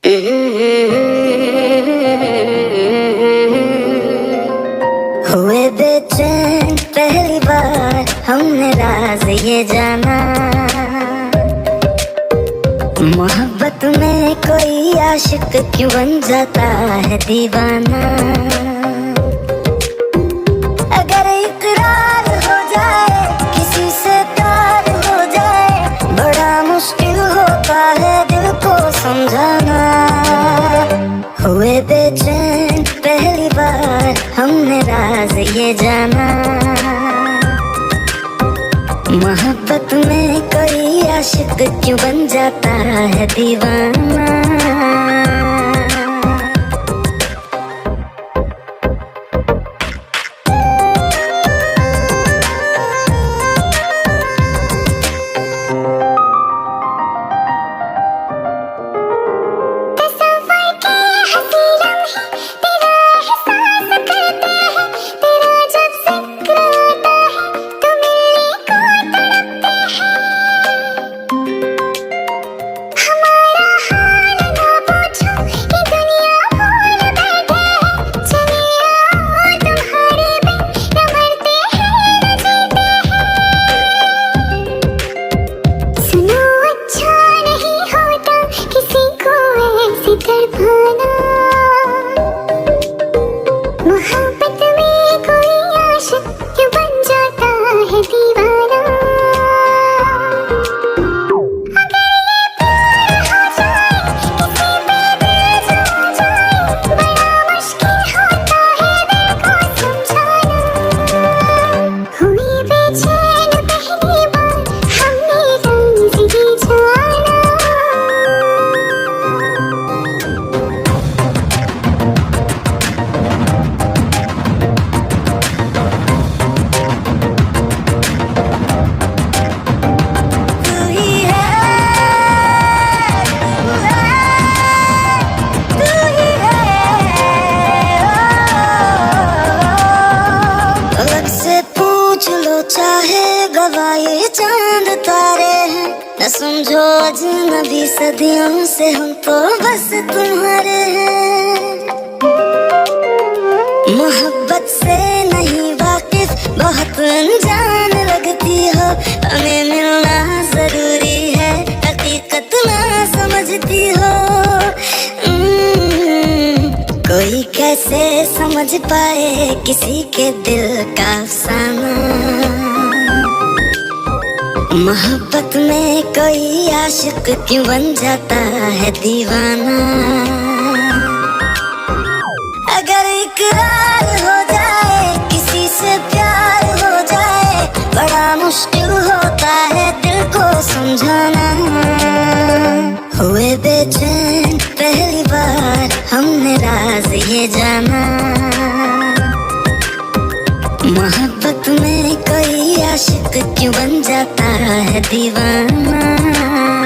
हुए बेचैन पहली बार हमने राज ये जाना, मोहब्बत में कोई आशिक क्यों बन जाता है दीवाना। अगर इकरार हो जाए किसी से प्यार हो जाए, बड़ा मुश्किल होता है दिल को समझाना। हुए बेचैन पहली बार हमने राज ये जाना, मोहब्बत में कोई आशिक क्यों बन जाता है दीवाना। मोहब्बत में कोई आशिक क्यों बन जाता है दीवाना। अगर ये प्यार हो जाए किसी पे दिल जम जाए, बड़ा मुश्किल होता है दिल को समझाना। हुई बेचैन पहली बार हमने राज ये जाना। चाहे गवाए चांद तारे हैं, न समझो अजनबी सदियों से हम तो बस तुम्हारे हैं। मोहब्बत से नहीं वाकिफ बहुत अनजान लगती हो, हमें मिलना जरूरी है हकीकत ना समझती हो। कोई कैसे समझ पाए किसी के दिल का अफसाना। मोहब्बत में कोई आशिक क्यों बन जाता है दीवाना। अगर इकरार हो जाए किसी से प्यार हो जाए, बड़ा मुश्किल होता है दिल को समझाना। हुए बेचैन पहली बार हमने राज ये जाना, मोहब्बत में कोई आशिक क्यों बन जाता है दीवाना।